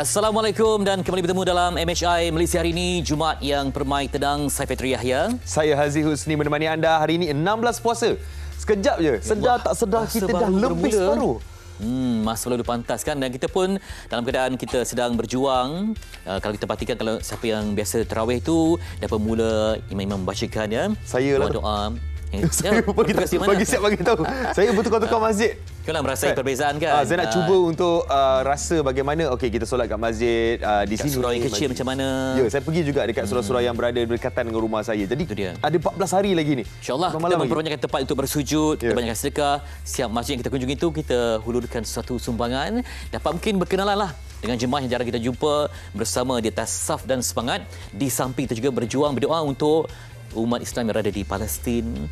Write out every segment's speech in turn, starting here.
Assalamualaikum dan kembali bertemu dalam MHI Malaysia hari ini, Jumaat yang permai tenang. Saya Fitri Yahya. Saya Haziq Husni menemani anda hari ini 16 puasa. Sekejap je, sedar tak sedar kita dah lebih separuh. Masa lalu pantas kan, dan kita pun dalam keadaan kita sedang berjuang. Kalau kita perhatikan, kalau siapa yang biasa tarawih tu dapat mula imam membacakan ya. Saya lah doa. Saya bagi siap bagi tahu. Saya bertukar-tukar masjid. Kau nak merasai perbezaan kan? Saya nak cuba untuk rasa bagaimana kita solat kat masjid di sini. Surau yang kecil macam mana? Ya, saya pergi juga dekat surau-surau yang berada berdekatan dengan rumah saya. Jadi ada 14 hari lagi ni. InsyaAllah kita memperbanyakkan tempat untuk bersujud, kita banyakkan sedekah. Setiap masjid yang kita kunjungi itu kita hulurkan sesuatu sumbangan. Dapat mungkin berkenalan lah dengan jemaah yang jarang kita jumpa, bersama di atas saf dan semangat. Di samping kita juga berjuang, berdoa untuk umat Islam yang berada di Palestin.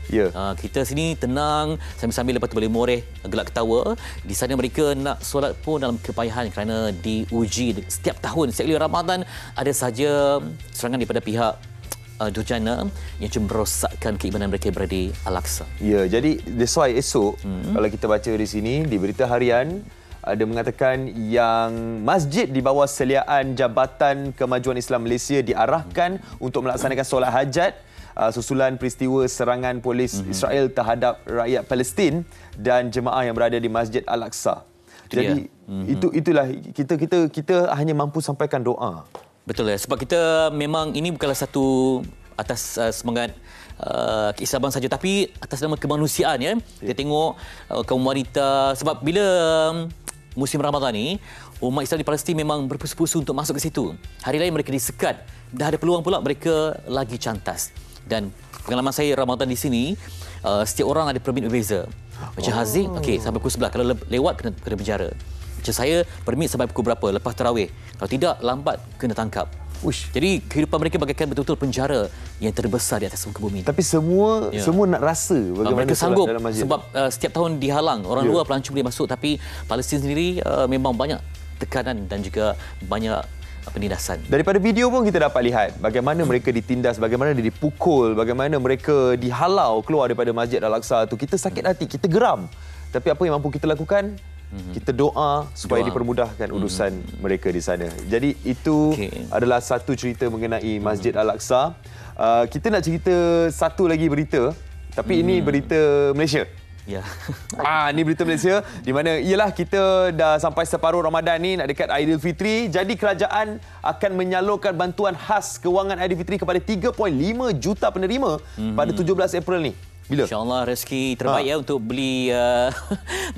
Kita sini tenang, sambil-sambil lepas tu boleh moreh, gelak ketawa. Di sana mereka nak solat pun dalam kepayahan kerana diuji setiap tahun. Setiap kali Ramadan ada saja serangan daripada pihak Durjana yang cuma merosakkan keimanan mereka berada di Al-Aqsa. Ya, jadi that's why esok kalau kita baca di sini di berita harian ada mengatakan yang masjid di bawah seliaan Jabatan Kemajuan Islam Malaysia diarahkan untuk melaksanakan solat hajat susulan peristiwa serangan polis Israel terhadap rakyat Palestin dan jemaah yang berada di Masjid Al-Aqsa. Jadi itulah kita hanya mampu sampaikan doa. Betul ya, sebab kita memang ini bukanlah satu atas semangat keislaman saja, tapi atas nama kemanusiaan ya. Kita tengok kaum wanita, sebab bila musim Ramadan ni umat Islam di Palestin memang berpusu-pusu untuk masuk ke situ. Hari lain mereka disekat, dah ada peluang pula mereka lagi cantas. Dan pengalaman saya Ramadan di sini, setiap orang ada permit berbeza. Macam Haziq, sampai pukul 11. Kalau lewat, kena penjara. Macam saya, permit sampai pukul berapa? Lepas tarawih. Kalau tidak, lambat, kena tangkap. Jadi, kehidupan mereka bagaikan betul-betul penjara yang terbesar di atas muka bumi. Tapi semua nak rasa bagaimana mereka sanggup dalam masjid. Sebab setiap tahun dihalang. Orang luar pelancong boleh masuk, tapi Palestin sendiri memang banyak tekanan dan juga banyak penindasan. Daripada video pun kita dapat lihat bagaimana mereka ditindas, bagaimana dia dipukul, bagaimana mereka dihalau keluar daripada Masjid Al-Aqsa tu. Kita sakit hati, kita geram. Tapi apa yang mampu kita lakukan? Kita doa supaya dipermudahkan urusan mereka di sana. Jadi itu adalah satu cerita mengenai Masjid Al-Aqsa. Kita nak cerita satu lagi berita, tapi ini berita Malaysia. Ya. Ini berita Malaysia di mana ialah kita dah sampai separuh Ramadan ni, nak dekat Aidilfitri. Jadi kerajaan akan menyalurkan bantuan khas kewangan Aidilfitri kepada 3.5 juta penerima pada 17 April ni. Bila? InsyaAllah rezeki terbaik ya untuk beli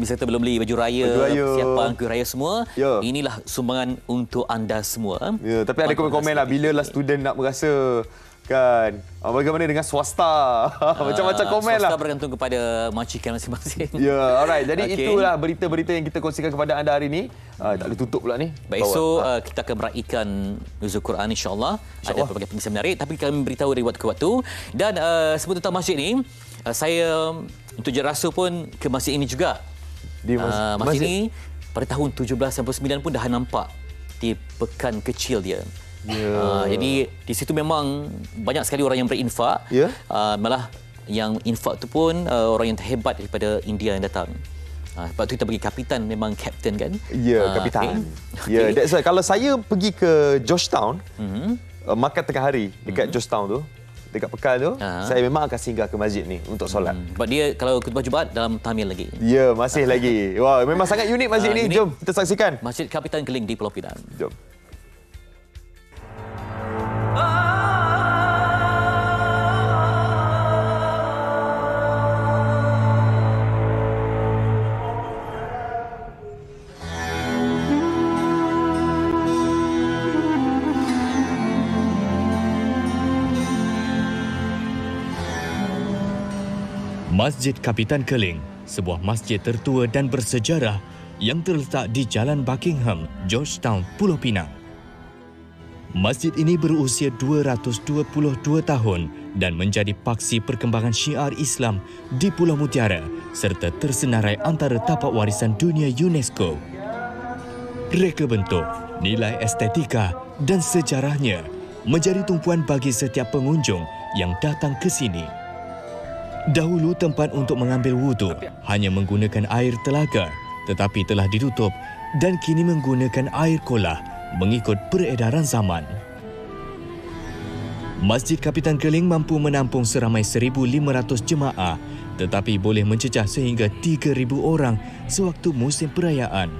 misalnya kita belum beli baju raya, persiapan kuih raya semua. Inilah sumbangan untuk anda semua. Tapi ada komen-komen lah, bila lah student nak merasa kan, bagaimana dengan swasta? Macam-macam komen lah. Swasta bergantung kepada majikan masing-masing. Alright. Jadi itulah berita-berita yang kita kongsikan kepada anda hari ini. Tak boleh tutup pula ni. Baik, so kita akan meraihkan Nuzul Quran insyaAllah. Ada pelbagai pengisian menarik, tapi kami beritahu dari waktu ke waktu. Dan sebut tentang masjid ni, saya untuk jerasa pun ke masjid ini juga. Di masjid ini pada tahun 1799 pun dah nampak di pekan kecil dia. Jadi di situ memang banyak sekali orang yang berinfak. Malah yang infak tu pun orang yang terhebat daripada India yang datang. Sebab tu kita bagi kapitan, memang kapten kan? Kapitan. That's why kalau saya pergi ke Georgetown, makan tengah hari dekat Georgetown tu, dekat Pekan tu, saya memang akan singgah ke masjid ni untuk solat. Sebab dia kalau khutbah Jumaat dalam Tamil lagi. Masih lagi. Wow, memang sangat unik masjid ni. Jom kita saksikan. Masjid Kapitan Keling di Pulau Pinang. Jom. Masjid Kapitan Keling, sebuah masjid tertua dan bersejarah yang terletak di Jalan Buckingham, Georgetown, Pulau Pinang. Masjid ini berusia 222 tahun dan menjadi paksi perkembangan syiar Islam di Pulau Mutiara serta tersenarai antara tapak warisan dunia UNESCO. Reka bentuk, nilai estetika dan sejarahnya menjadi tumpuan bagi setiap pengunjung yang datang ke sini. Dahulu tempat untuk mengambil wudu hanya menggunakan air telaga, tetapi telah ditutup dan kini menggunakan air kolah mengikut peredaran zaman. Masjid Kapitan Keling mampu menampung seramai 1,500 jemaah tetapi boleh mencecah sehingga 3,000 orang sewaktu musim perayaan.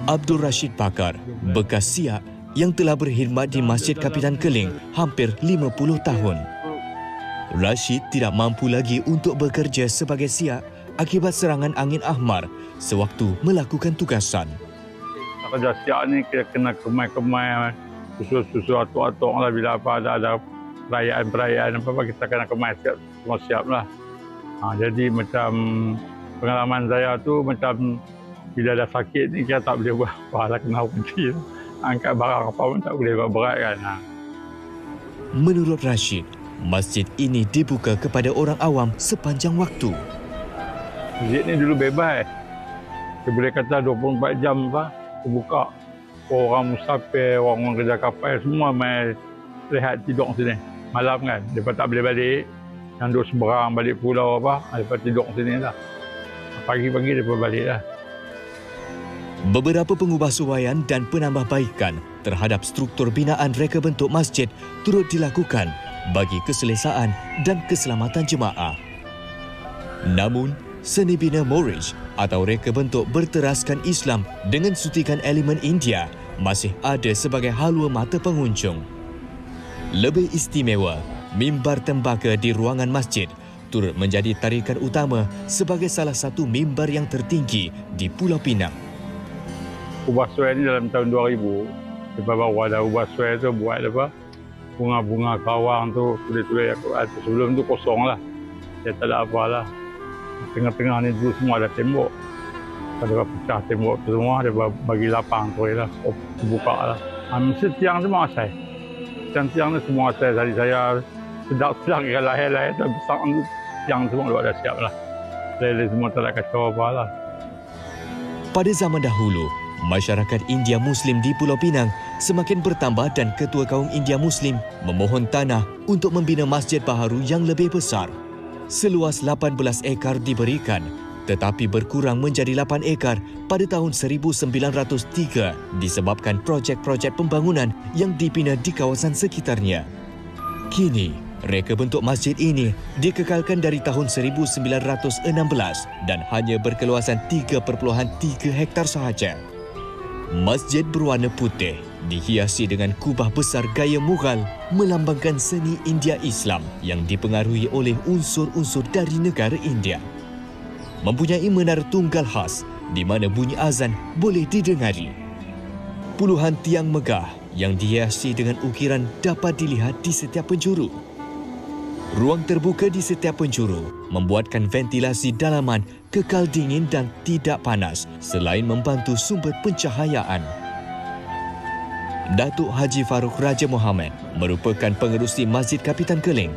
Abdul Rashid Pakar, bekas Siak yang telah berkhidmat di Masjid Kapitan Keling hampir 50 tahun. Rashid tidak mampu lagi untuk bekerja sebagai Siak akibat serangan angin ahmar sewaktu melakukan tugasan. Kerja Siak ni kena kemai-kemai, susu-susu atuk-atuk lah, bila apa ada perayaan-perayaan apa kita kena kemai siap, semua siap lah. Jadi macam pengalaman saya tu macam bila dah sakit ni kita tak boleh buat apa lah, kena berhenti. Angkat barang apa pun tak boleh buat berat kan. Menurut Rashid, masjid ini dibuka kepada orang awam sepanjang waktu. Masjid ni dulu bebas. Dia boleh kata 24 jam apa terbuka. Orang musafir, orang kerja kapal semua mai rehat tidur sini. Malam kan, mereka tak boleh balik. Yang duduk seberang balik pulau apa, mereka tidur sini lah. Pagi-pagi mereka balik lah. Beberapa pengubahsuaian dan penambahbaikan terhadap struktur binaan reka bentuk masjid turut dilakukan bagi keselesaan dan keselamatan jemaah. Namun, seni bina Moorish atau reka bentuk berteraskan Islam dengan sutikan elemen India masih ada sebagai halua mata pengunjung. Lebih istimewa, mimbar tembaka di ruangan masjid turut menjadi tarikan utama sebagai salah satu mimbar yang tertinggi di Pulau Pinang. Ubah suai ni dalam tahun 2000, lepas baru ada ubah suai tu buat apa, bunga-bunga kawang tu, tulis-tulis Al-Quran tu. Sebelum tu kosong lah, dia tak ada apa lah. Tengah-tengah ni dulu semua ada tembok. Ada pecah tembok tu semua, dia bagi lapang tu lah, buka lah. Mesti tiang semua asai. Tiang-tiang ni semua asai. Tadi saya sedang kira lahir-lahir tu, besar tu, tiang semua dah siap lah. Lain-lain semua tak ada kacau apa lah. Pada zaman dahulu, masyarakat India Muslim di Pulau Pinang semakin bertambah dan Ketua Kaum India Muslim memohon tanah untuk membina masjid baharu yang lebih besar. Seluas 18 ekar diberikan, tetapi berkurang menjadi 8 ekar pada tahun 1903 disebabkan projek-projek pembangunan yang dibina di kawasan sekitarnya. Kini, reka bentuk masjid ini dikekalkan dari tahun 1916 dan hanya berkeluasan 3.3 hektar sahaja. Masjid berwarna putih, dihiasi dengan kubah besar gaya Mughal melambangkan seni India Islam yang dipengaruhi oleh unsur-unsur dari negara India. Mempunyai menara tunggal khas di mana bunyi azan boleh didengari. Puluhan tiang megah yang dihiasi dengan ukiran dapat dilihat di setiap penjuru. Ruang terbuka di setiap penjuru membuatkan ventilasi dalaman kekal dingin dan tidak panas selain membantu sumber pencahayaan. Datuk Haji Farouk Raja Mohammed merupakan pengerusi Masjid Kapitan Keling.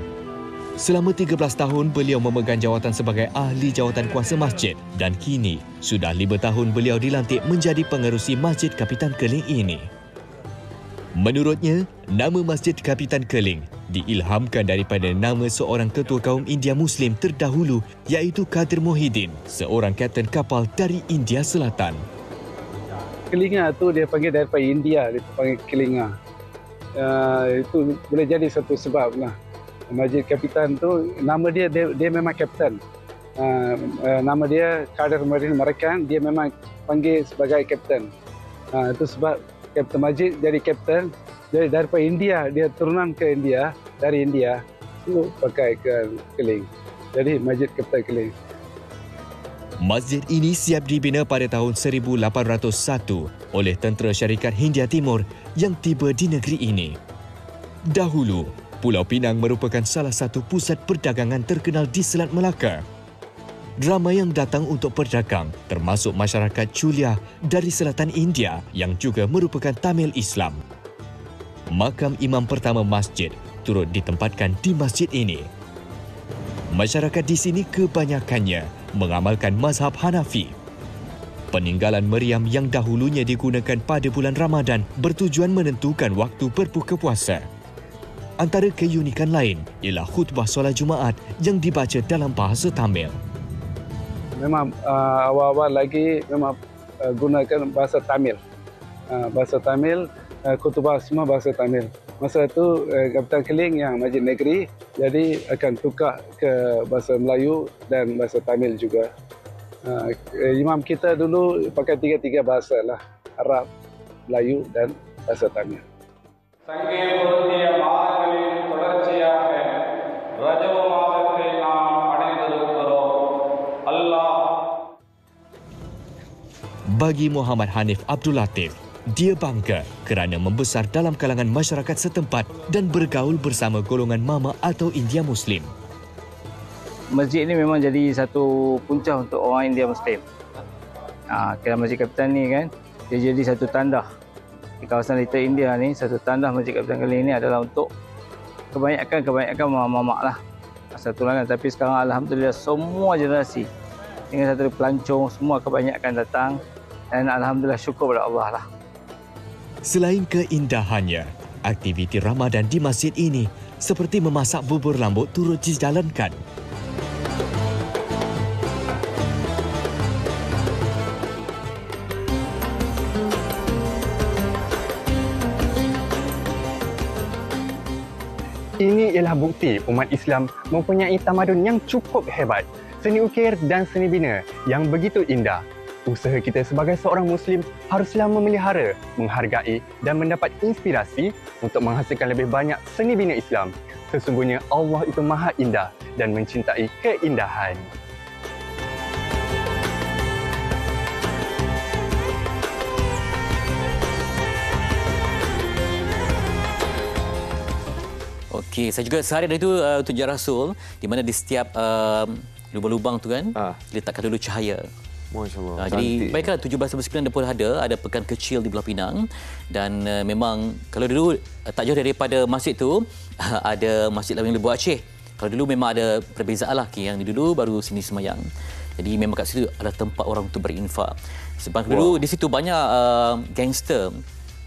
Selama 13 tahun beliau memegang jawatan sebagai ahli jawatan kuasa masjid dan kini sudah 5 tahun beliau dilantik menjadi pengerusi Masjid Kapitan Keling ini. Menurutnya, nama Masjid Kapitan Keling diilhamkan daripada nama seorang ketua kaum India Muslim terdahulu iaitu Kadir Mohidin, seorang kapten kapal dari India Selatan. Kelinga tu dia panggil daripada India, dia panggil Kelinga. Itu boleh jadi satu sebab lah. Masjid Kapitan tu, nama dia memang kapten. Nama dia Kadir Mohidin Marakan, dia memang panggil sebagai kapten. Itu sebab Kapten Masjid jadi kapten. Jadi daripada India, dia turunan ke India, dari India, itu pakai ke Keling. Jadi Masjid Kapitan Keling. Masjid ini siap dibina pada tahun 1801 oleh Tentera Syarikat Hindia Timur yang tiba di negeri ini. Dahulu, Pulau Pinang merupakan salah satu pusat perdagangan terkenal di Selat Melaka. Ramai yang datang untuk berdagang, termasuk masyarakat Chulia dari selatan India yang juga merupakan Tamil Islam. Makam imam pertama masjid turut ditempatkan di masjid ini. Masyarakat di sini kebanyakannya mengamalkan mazhab Hanafi. Peninggalan meriam yang dahulunya digunakan pada bulan Ramadan bertujuan menentukan waktu berbuka puasa. Antara keunikan lain ialah khutbah solat Jumaat yang dibaca dalam bahasa Tamil. Memang awal-awal lagi memang gunakan bahasa Tamil. Bahasa Tamil, khutbah semua bahasa Tamil. Masa itu Kapitan Keling yang Masjid Negeri, jadi akan tukar ke bahasa Melayu dan bahasa Tamil juga. Imam kita dulu pakai tiga bahasa lah, Arab, Melayu dan bahasa Tamil. Bagi Muhammad Hanif Abdul Latif, dia bangga kerana membesar dalam kalangan masyarakat setempat dan bergaul bersama golongan Mama atau India Muslim. Masjid ini memang jadi satu punca untuk orang India Muslim. Kerana Masjid Kapitan ni kan, dia jadi satu tanda di kawasan Little India ni. Satu tanda Masjid Kapitan Keling ni adalah untuk kebanyakan mama-mama lah asal tulangan. Tapi sekarang alhamdulillah semua generasi dengan satu pelancong semua kebanyakan datang dan alhamdulillah syukur kepada Allah lah. Selain keindahannya, aktiviti Ramadan di masjid ini seperti memasak bubur lambuk turut dijalankan. Ini ialah bukti umat Islam mempunyai tamadun yang cukup hebat, seni ukir dan seni bina yang begitu indah. Usaha kita sebagai seorang Muslim haruslah memelihara, menghargai dan mendapat inspirasi untuk menghasilkan lebih banyak seni bina Islam. Sesungguhnya Allah itu maha indah dan mencintai keindahan. Okey, saya juga sehari dari itu untuk Jalan Rasul, di mana di setiap lubang-lubang tu kan, diletakkan dulu cahaya. Masya-Allah. Jadi baiklah 17-19 pun ada pekan kecil di Pulau Pinang dan memang kalau dulu tak jauh daripada masjid tu ada masjid lain Lebuh Aceh. Kalau dulu memang ada perbezaan lah, yang dulu baru sini semayang. Jadi memang kat situ ada tempat orang untuk berinfak. Sebab dulu di situ banyak gangster.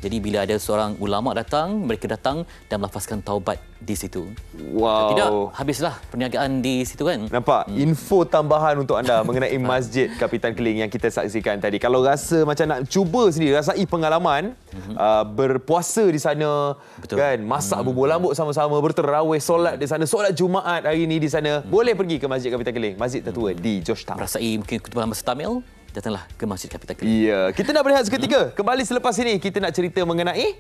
Jadi bila ada seorang ulama datang, mereka datang dan melafazkan taubat di situ. Wow. Tidak, habislah perniagaan di situ kan. Nampak? Info tambahan untuk anda mengenai Masjid Kapitan Keling yang kita saksikan tadi. Kalau rasa macam nak cuba sendiri, rasai pengalaman berpuasa di sana, kan, masak bubur lambuk sama-sama, berterawih, solat di sana, solat Jumaat hari ini di sana, boleh pergi ke Masjid Kapitan Keling, masjid tertua di Georgetown. Rasai mungkin khutbah bahasa Tamil, datanglah ke Masjid Kapitan Keling. Ya, kita nak berehat seketika. Kembali selepas ini kita nak cerita mengenai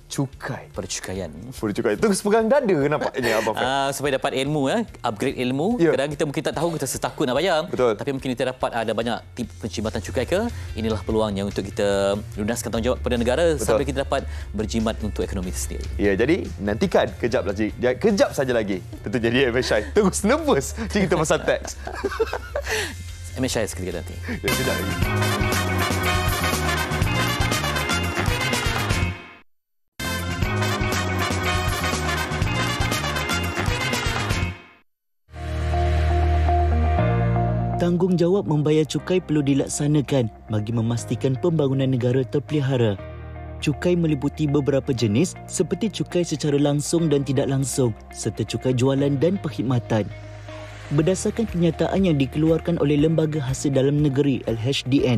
cukai. Percukaian. Percukaian. Terus pegang dada nampaknya Abang Fad. Supaya dapat ilmu, upgrade ilmu. Ya. Kadang kita mungkin tak tahu, kita setakut nak bayar. Betul. Tapi mungkin kita dapat ada banyak tip penjimatan cukai ke. Inilah peluangnya untuk kita lunaskan tanggungjawab kepada negara. Betul. Sampai kita dapat berjimat untuk ekonomi sendiri. Ya, jadi nantikan kejap saja lagi. Tentu jadi MSI terus nervous cerita pasal teks. MSI seketika nanti. Ya, sekejap lagi. Tanggungjawab membayar cukai perlu dilaksanakan bagi memastikan pembangunan negara terpelihara. Cukai meliputi beberapa jenis seperti cukai secara langsung dan tidak langsung serta cukai jualan dan perkhidmatan. Berdasarkan kenyataan yang dikeluarkan oleh Lembaga Hasil Dalam Negeri LHDN,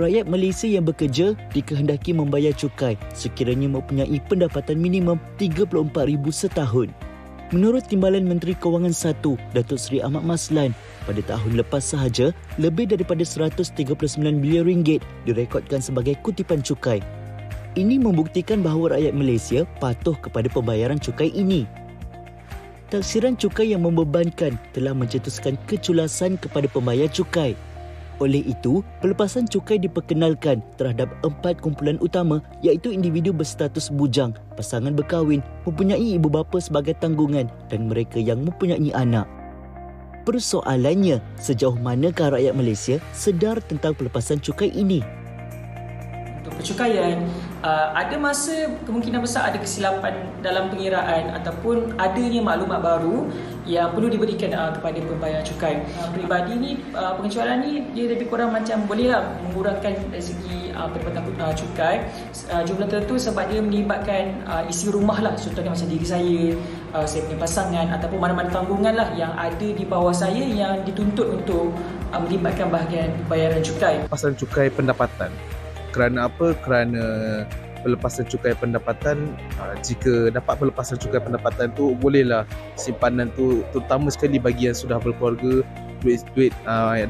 rakyat Malaysia yang bekerja dikehendaki membayar cukai sekiranya mempunyai pendapatan minimum RM34,000 setahun. Menurut Timbalan Menteri Kewangan 1, Datuk Seri Ahmad Maslan, pada tahun lepas sahaja, lebih daripada RM139 bilion direkodkan sebagai kutipan cukai. Ini membuktikan bahawa rakyat Malaysia patuh kepada pembayaran cukai ini. Taksiran cukai yang membebankan telah mencetuskan keculasan kepada pembayar cukai. Oleh itu, pelepasan cukai diperkenalkan terhadap 4 kumpulan utama iaitu individu berstatus bujang, pasangan berkahwin, mempunyai ibu bapa sebagai tanggungan dan mereka yang mempunyai anak. Persoalannya, sejauh manakah rakyat Malaysia sedar tentang pelepasan cukai ini? Untuk percukaian, ada masa kemungkinan besar ada kesilapan dalam pengiraan ataupun adanya maklumat baru yang perlu diberikan kepada pembayar cukai. Peribadi ni, pengecualian ni dia lebih kurang macam bolehlah mengurangkan dari segi pendapatan cukai jumlah tertentu sebab dia melibatkan isi rumah lah. Contohnya macam diri saya punya pasangan ataupun mana-mana tanggungan lah yang ada di bawah saya yang dituntut untuk melibatkan bahagian bayaran cukai. Pelepasan cukai pendapatan. Kerana apa? Kerana pelepasan cukai pendapatan, jika dapat pelepasan cukai pendapatan tu, bolehlah simpanan tu, terutama sekali bagi yang sudah berkeluarga, duit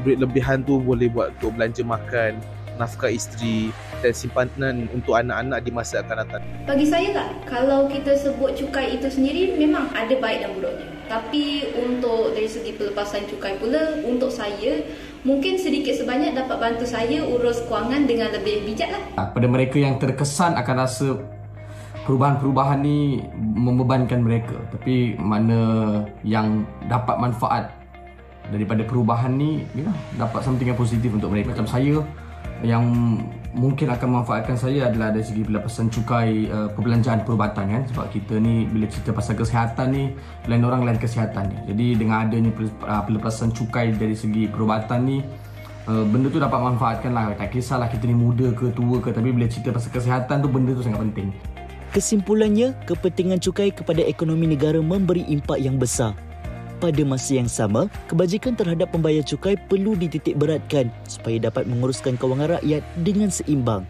lebihan tu boleh buat untuk belanja makan, nafkah isteri dan simpanan untuk anak-anak di masa akan datang. Bagi saya lah, kalau kita sebut cukai itu sendiri memang ada baik dan buruknya. Tapi untuk dari segi pelepasan cukai pula, untuk saya mungkin sedikit sebanyak dapat bantu saya urus kewangan dengan lebih bijak lah. Pada mereka yang terkesan akan rasa perubahan-perubahan ni membebankan mereka, tapi mana yang dapat manfaat daripada perubahan ni, dapat something yang positif untuk mereka. Macam saya, yang mungkin akan memanfaatkan saya adalah dari segi pelepasan cukai perbelanjaan perubatan kan, sebab kita ni bila cerita pasal kesihatan ni, lain orang lain kesihatan ni. Jadi dengan adanya pelepasan cukai dari segi perubatan ni, benda tu dapat manfaatkan lah. Tak kisahlah kita ni muda ke tua ke, tapi bila cerita pasal kesihatan tu, benda tu sangat penting. Kesimpulannya, kepentingan cukai kepada ekonomi negara memberi impak yang besar. Pada masa yang sama, kebajikan terhadap pembayar cukai perlu dititik beratkan supaya dapat menguruskan kewangan rakyat dengan seimbang.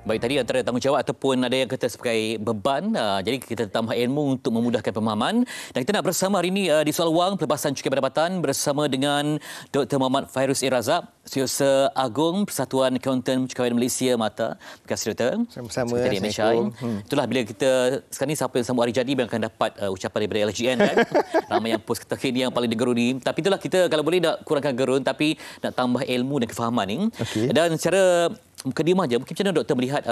Baik, tadi antara tanggungjawab ataupun ada yang kata sebagai beban. Jadi kita tambah ilmu untuk memudahkan pemahaman. Dan kita nak bersama hari ini di Soal Wang Pelepasan Cukai Pendapatan bersama dengan Dr. Muhammad Fairuz Razak, Setiausaha Agung Persatuan Akaunten Cukaian Malaysia MATA. Terima kasih, Doktor. Sama-sama. Itulah bila kita sekarang ni siapa yang sambut hari jadi yang akan dapat ucapan daripada LGN kan. Ramai yang post kata ini yang paling digeruni. Tapi itulah kita kalau boleh nak kurangkan gerun tapi nak tambah ilmu dan kefahaman ni. Okay. Dan secara mukadimah je, mungkin macam mana doktor melihat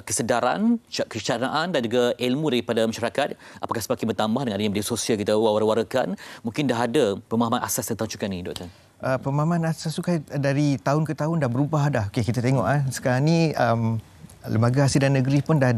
kesedaran, kecerdasan dan juga ilmu daripada masyarakat, apakah semakin bertambah dengan adanya media sosial kita war-warakan, mungkin dah ada pemahaman asas tentang cukai ni, doktor? Pemahaman asas cukai dari tahun ke tahun dah berubah dah. Okey, kita tengok sekarang ni Lembaga Hasilan Negeri pun dah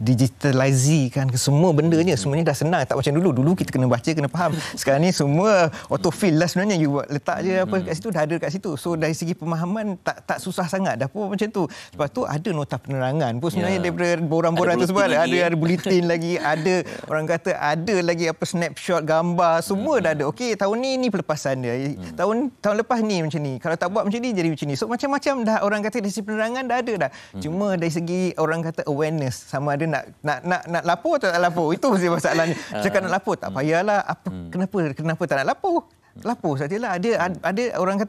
digitalisasikan semua bendanya. Semuanya dah senang, tak macam dulu. Dulu kita kena baca, kena faham. Sekarang ni semua autofill lah sebenarnya. You letak je apa kat situ, dah ada kat situ. So dari segi pemahaman tak susah sangat dah pun macam tu. Lepas tu ada nota penerangan pun sebenarnya daripada borang-borang tu sebab ada bulletin lagi, ada orang kata ada lagi apa snapshot gambar, semua dah ada. Okey, tahun ni pelepasan dia. Tahun lepas ni macam ni. Kalau tak buat macam ni jadi macam ni. So macam-macam dah orang kata dari segi penerangan dah ada dah. Cuma dari segi orang kata awareness, sama ada nak lapor atau tak lapor, itu mesti masalahnya. Cakap nak lapor, tak payahlah. Kenapa tak nak lapor? Lapor sajalah. Ada orang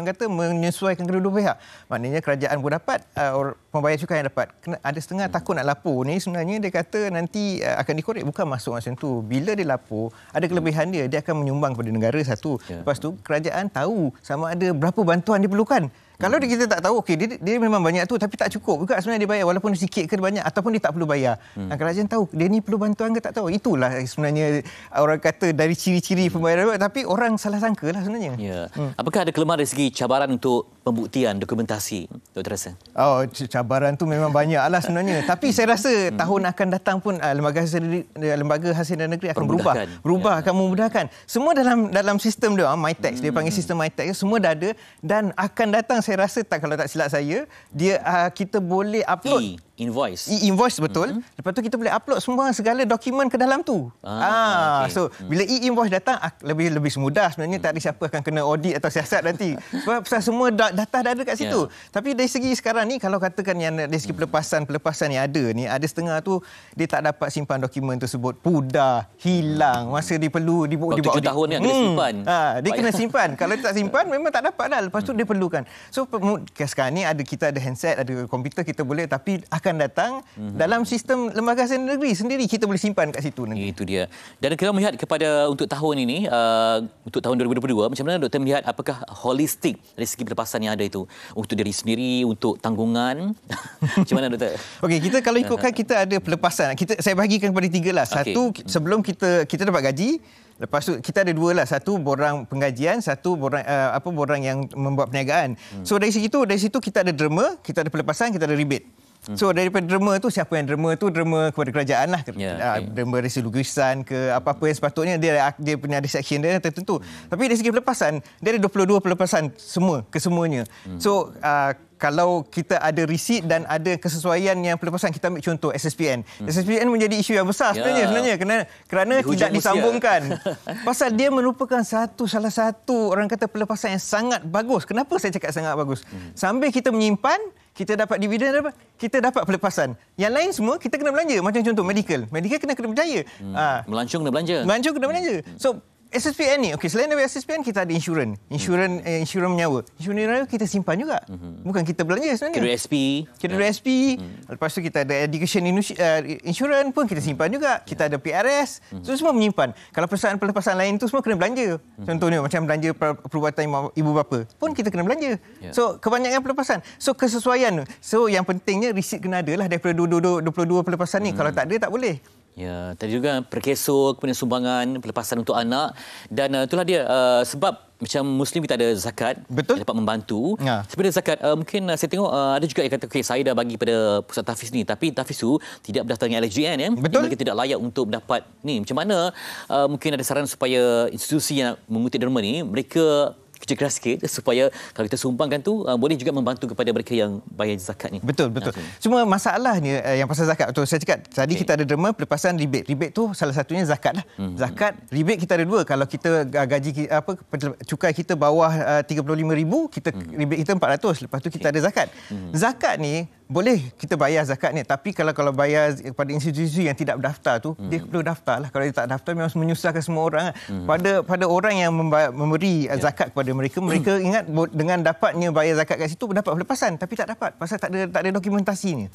kata menyesuaikan kedua-dua pihak. Maknanya kerajaan pun dapat, pembayar cukai yang dapat. Ada setengah takut nak lapor ni, sebenarnya dia kata nanti akan dikorek, bukan masuk macam tu. Bila dia lapor, ada kelebihan dia akan menyumbang kepada negara satu. Lepas tu kerajaan tahu sama ada berapa bantuan diperlukan. Kalau kita tak tahu, okey, dia memang banyak tu tapi tak cukup juga sebenarnya dia bayar, walaupun sikit ke banyak ataupun dia tak perlu bayar. Kerajaan tahu dia ni perlu bantuan ke tak tahu. Itulah sebenarnya orang kata dari ciri-ciri pembayaran, tapi orang salah sangka lah sebenarnya. Ya. Apakah ada kelemahan dari segi cabaran untuk pembuktian dokumentasi, Dr. Rasa? Cabaran tu memang banyak lah sebenarnya. Tapi saya rasa tahun akan datang pun Lembaga Hasilan Negeri akan berubah, akan memudahkan. Semua dalam sistem dia, MyTax, dia panggil sistem MyTax, semua dah ada dan akan datang. Saya rasa kalau tak silap saya, kita boleh upload e-invoice betul. Lepas tu kita boleh upload segala dokumen ke dalam tu. So bila e-invoice datang lebih semudah sebenarnya, tak ada siapa akan kena audit atau siasat nanti. Sebab semua data dah ada kat situ. Tapi dari segi sekarang ni, kalau katakan yang dari segi pelepasan yang ada ni, ada setengah tu dia tak dapat simpan dokumen tersebut, pudar, hilang, masa dia perlu dibuat 7 tahun ni kena simpan. Dia kena simpan. Kalau dia tak simpan memang tak dapat dah. Lepas tu dia perlukan. So sekarang ni kita ada handset, ada komputer, kita boleh, tapi akan datang dalam sistem Lembaga Hasilan Negeri sendiri, kita boleh simpan kat situ nanti. Itu dia. Dan kita melihat kepada untuk tahun ini, untuk tahun 2022, macam mana doktor melihat apakah holistik dari segi pelepasan yang ada itu untuk diri sendiri, untuk tanggungan? Macam mana doktor? Okey, kita kalau ikutkan kita ada pelepasan. Saya bahagikan kepada 3 lah. Satu, sebelum kita dapat gaji. Lepas tu kita ada 2 lah. Satu borang penggajian, satu borang yang membuat perniagaan. So dari situ kita ada derma, kita ada pelepasan, kita ada rebate. So daripada derma tu, siapa yang derma tu, derma kepada kerajaan lah. Derma resi lukisan ke apa-apa yang sepatutnya dia punya ada section dia tertentu. Tapi dari segi pelepasan, dia ada 22 pelepasan kesemuanya. So kalau kita ada resit dan ada kesesuaian yang pelepasan, kita ambil contoh SSPN. SSPN menjadi isu yang besar sebenarnya kerana tidak disambungkan. Pasal dia merupakan salah satu orang kata pelepasan yang sangat bagus. Kenapa saya cakap sangat bagus? Sambil kita menyimpan, kita dapat dividen, kita dapat pelepasan. Yang lain semua kita kena belanja. Macam contoh medical kena berjaya. Melancong kena belanja. So SSPN ni, selain dari SSPN, kita ada insurans menyewa. Insurans menyewa kita simpan juga. Bukan kita belanja sebenarnya. Kira SP. Lepas tu kita ada education insurans pun kita simpan juga. Kita ada PRS. So semua menyimpan. Kalau pelepasan lain tu semua kena belanja. Contohnya macam belanja perubatan ibu bapa pun kita kena belanja. So kebanyakan pelepasan. So kesesuaian. So yang pentingnya resit kena ada lah daripada 22 pelepasan ni. Kalau tak ada, tak boleh. Ya, tadi juga perkesok, kemudian sumbangan, pelepasan untuk anak, dan itulah dia sebab macam Muslim kita ada zakat. Betul. Dapat membantu. Sebenarnya zakat mungkin saya tengok ada juga yang kata saya dah bagi pada pusat tahfiz ni, tapi tahfiz tu tidak berdaftar dengan LHDN ya. Betul. Mereka tidak layak untuk dapat ni. Macam mana mungkin ada saran supaya institusi yang mengutip derma ni mereka kerja keras sikit supaya kalau kita sumbangkan tu boleh juga membantu kepada mereka yang bayar zakat ni. Betul. Cuma masalahnya yang pasal zakat tu saya cakap tadi kita ada derma pelepasan rebate. Rebate tu salah satunya zakat lah. Zakat, rebate kita ada dua. Kalau kita gaji cukai kita bawah 35,000, kita rebate kita 400. Lepas tu kita ada zakat. Zakat ni boleh kita bayar zakat ni, tapi kalau bayar kepada institusi yang tidak berdaftar tu, dia perlu daftar lah. Kalau dia tak daftar memang menyusahkan semua orang. Pada orang yang memberi zakat kepada mereka ingat dengan dapatnya bayar zakat kat situ dapat pelepasan, tapi tak dapat pasal tak ada dokumentasinya.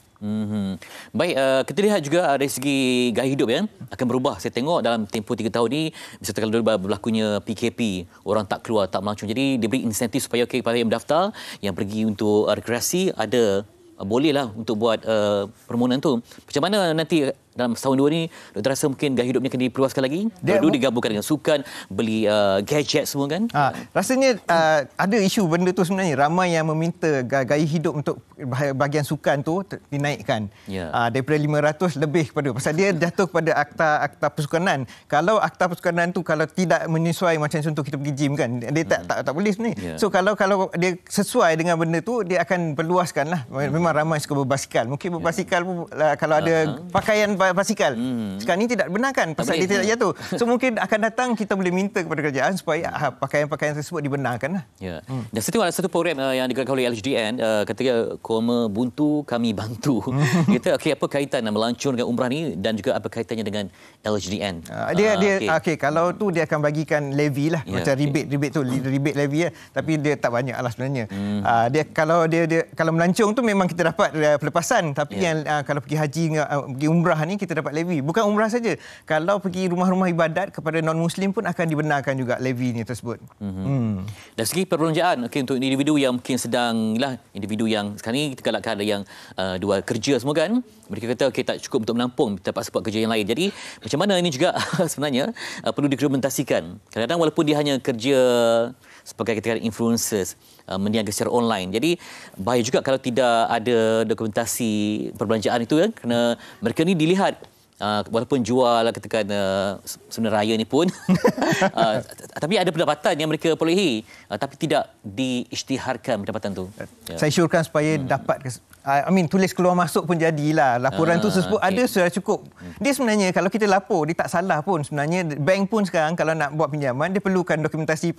Baik, kita lihat juga dari segi gaya hidup ya akan berubah. Saya tengok dalam tempoh 3 tahun ni, misalnya kalau dulu berlakunya PKP, orang tak keluar, tak melancong, jadi dia beri insentif supaya kepada yang mendaftar, yang pergi untuk rekreasi, ada bolehlah untuk buat permohonan tu. Macam mana nanti dalam setahun dua ni, Dr. rasa mungkin gaya hidup ni akan diperluaskan lagi? Dulu digabungkan dengan sukan, beli gadget semua kan? Rasanya ada isu benda tu sebenarnya. Ramai yang meminta gaya hidup untuk bahagian sukan tu dinaikkan. Daripada 500 lebih kepada. Pasal dia jatuh kepada akta persukanan. Kalau akta persukanan tu kalau tidak menyesuai, macam contoh kita pergi gym kan, dia tak boleh sebenarnya. So kalau dia sesuai dengan benda tu, dia akan perluaskan lah. Memang ramai suka berbasikal. Mungkin berbasikal pun kalau ada pakaian basikal. Sekarang ni tidak benarkan pasal dia tidak jatuh. So mungkin akan datang kita boleh minta kepada kerajaan supaya pakaian-pakaian tersebut dibenarkan lah. Dan saya tengok ada satu program yang digerakkan oleh LHDN, kata koma buntu kami bantu. Kita apa kaitan melancong dengan umrah ni dan juga apa kaitannya dengan LHDN? Kalau tu dia akan bagikan levy lah, macam rebate levy lah, tapi dia tak banyak lah sebenarnya. Kalau melancong tu memang kita dapat pelepasan, tapi yang kalau pergi haji pergi umrah ni kita dapat levy. Bukan umrah saja. Kalau pergi rumah-rumah ibadat kepada non-Muslim pun akan dibenarkan juga levy ni tersebut. Dari segi perbelanjaan, untuk individu yang mungkin individu yang sekarang ni kita galakkan ada yang dua kerja semua kan, mereka kata tak cukup untuk menampung, terpaksa buat kerja yang lain. Jadi macam mana ini juga sebenarnya perlu diimplementasikan. Kadang-kadang walaupun dia hanya kerja sebagai katakan influencers, meniaga secara online. Jadi bahaya juga kalau tidak ada dokumentasi perbelanjaan itu kan, kerana mereka ni dilihat walaupun jual katakan sebenarnya raya ni pun tapi ada pendapatan yang mereka perolehi, tapi tidak diisytiharkan pendapatan tu. Saya syorkan supaya dapat tulis keluar masuk pun jadilah. Laporan tu tersebut ada sudah cukup. Dia sebenarnya kalau kita lapor, dia tak salah pun. Sebenarnya bank pun sekarang kalau nak buat pinjaman, dia perlukan dokumentasi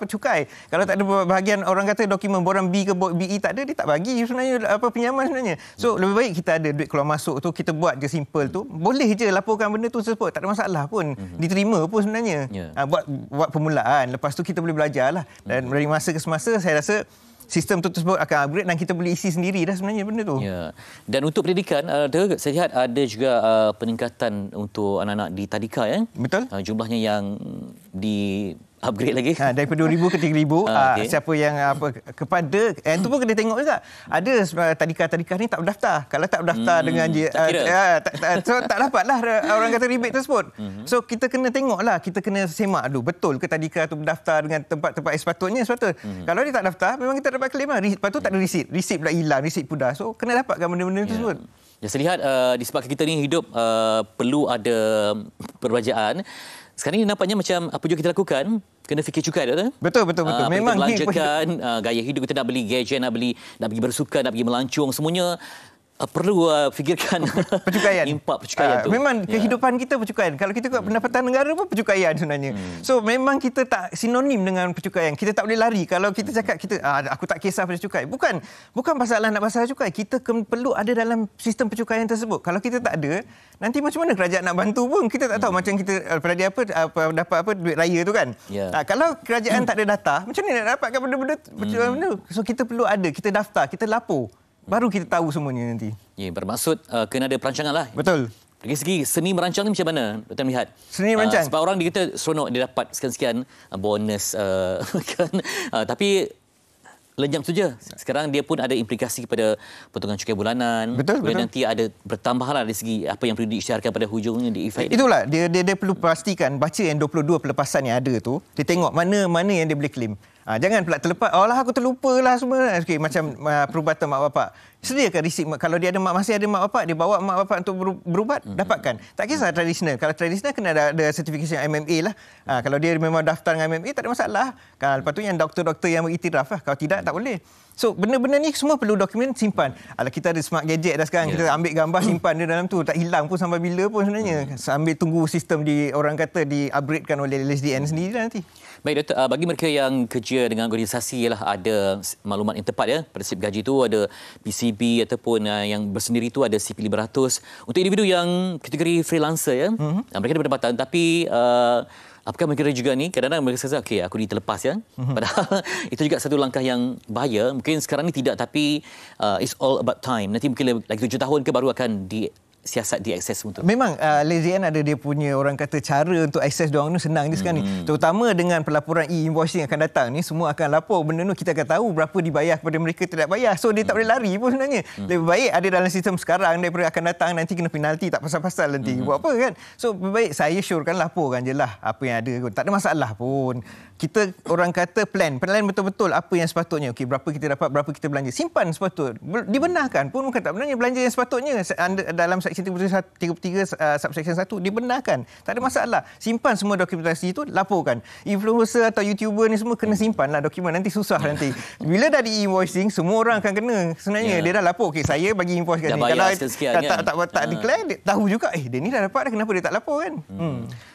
cukai. Kalau tak ada bahagian orang kata dokumen borang B ke BE tak ada, dia tak bagi sebenarnya pinjaman sebenarnya. So lebih baik kita ada duit keluar masuk tu, kita buat je simple tu. Boleh je laporkan benda tu tersebut, tak ada masalah pun. Diterima pun sebenarnya. Buat permulaan, lepas tu kita boleh belajarlah. Dan dari masa ke semasa saya rasa sistem tu tersebut akan upgrade dan kita boleh isi sendiri dah sebenarnya benda tu. Dan untuk pendidikan, saya lihat ada juga peningkatan untuk anak-anak di tadika ya. Betul. Jumlahnya yang upgrade lagi. Daripada 2,000 ke 3,000. Okay. Siapa yang kepada itu pun kena tengok juga. Ada tadika-tadika ni tak berdaftar. Kalau tak berdaftar dengan so tak dapatlah orang kata rebate tersebut. So kita kena tengoklah, kita kena semak dulu betul ke tadika tu berdaftar dengan tempat-tempat yang sepatutnya. Kalau dia tak daftar memang kita dapat claim lah. Lepas tu tak ada receipt pula hilang, receipt pun dah. So kena dapatkan benda-benda tersebut. Ya, saya lihat disebabkan kita ni hidup perlu ada perbelanjaan. Sekarang ni nampaknya macam apa juga kita lakukan, kena fikir cukai tak? Betul. Memang kita belanjakan, gaya hidup kita nak beli gadget, nak pergi bersukan, nak pergi melancong, semuanya perlu fikirkan percukaian. Impak percukaian tu. Memang kehidupan kita percukaian. Kalau kita tengok pendapatan negara pun percukaian sebenarnya. So memang kita tak sinonim dengan percukaian. Kita tak boleh lari. Kalau kita cakap aku tak kisah pada cukai. Bukan masalah nak pasal cukai. Kita perlu ada dalam sistem percukaian tersebut. Kalau kita tak ada, nanti macam mana kerajaan nak bantu pun kita tak tahu. Macam kita dapat duit raya tu kan. Kalau kerajaan tak ada data, macam mana nak dapatkan benda-benda so kita perlu ada, kita daftar, kita lapor. Baru kita tahu semuanya nanti. Ya, bermaksud kena ada perancangan lah. Betul. Dari segi seni merancang ni macam mana Dr. melihat? Seni merancang? Sebab orang dia kata seronok dia dapat sekian-sekian bonus kan. Tapi lenyap saja. Sekarang dia pun ada implikasi kepada potongan cukai bulanan. Betul. Nanti ada bertambahlah dari segi apa yang perlu diisytiharkan pada hujungnya di efek. Itulah dia perlu pastikan baca yang 22 pelepasan yang ada tu. Dia tengok mana yang dia boleh claim. Jangan pula terlepas. Aku terlupa lah semua. Okay, macam perubatan mak bapak. Sediakan risik. Kalau dia masih ada mak bapak, dia bawa mak bapak untuk berubat, dapatkan. Tak kisah tradisional. Kalau tradisional kena ada sertifikasi MMA lah. Kalau dia memang daftar dengan MMA, tak ada masalah. Lepas tu yang doktor-doktor yang beriktiraf lah. Kalau tidak, tak boleh. So, benda-benda ni semua perlu dokumen, simpan. Kita ada smart gadget dah sekarang. Kita ambil gambar, simpan dia dalam tu. Tak hilang pun sampai bila pun sebenarnya. Sambil tunggu sistem orang kata di-upgradekan oleh LSDN sendiri nanti. Baik, Doktor. Bagi mereka yang kerja dengan organisasi ada maklumat yang tepat ya. Pada sip gaji tu ada PCB ataupun yang bersendiri tu ada CP500. Untuk individu yang kategori freelancer ya, mereka ada pendapatan tapi apakah mereka juga ni kadang-kadang mereka rasa okey aku diterlepas ya. Padahal itu juga satu langkah yang bahaya. Mungkin sekarang ni tidak tapi it's all about time. Nanti mungkin lagi 7 tahun ke baru akan siasat diakses untuk. Memang LSDN ada dia punya orang kata cara untuk akses diorang tu senang je sekarang ni. Terutama dengan pelaporan e-invoicing akan datang ni, semua akan lapor benda tu, kita akan tahu berapa dibayar kepada mereka tidak bayar. So dia tak boleh lari pun sebenarnya. Lebih baik ada dalam sistem sekarang daripada akan datang nanti kena penalti tak pasal-pasal nanti. Buat apa kan? So lebih baik saya syorkan laporkan je lah apa yang ada. Tak ada masalah pun. Kita orang kata plan betul-betul apa yang sepatutnya. Okey, berapa kita dapat, berapa kita belanja. Simpan sepatutnya. Dibenarkan pun bukan tak benarnya belanja yang sepatutnya dalam Seksyen 33 subsection 1 dibenarkan. Tak ada masalah. Simpan semua dokumentasi itu, laporkan. Influencer atau YouTuber ni semua kena simpanlah dokumen. Nanti susah nanti. Bila dah di-invoicing, semua orang akan kena. Sebenarnya dia dah lapor. Okey, saya bagi invoice kat ni. Kalau tak declare, tahu juga dia ni dah dapat dah, kenapa dia tak lapor kan?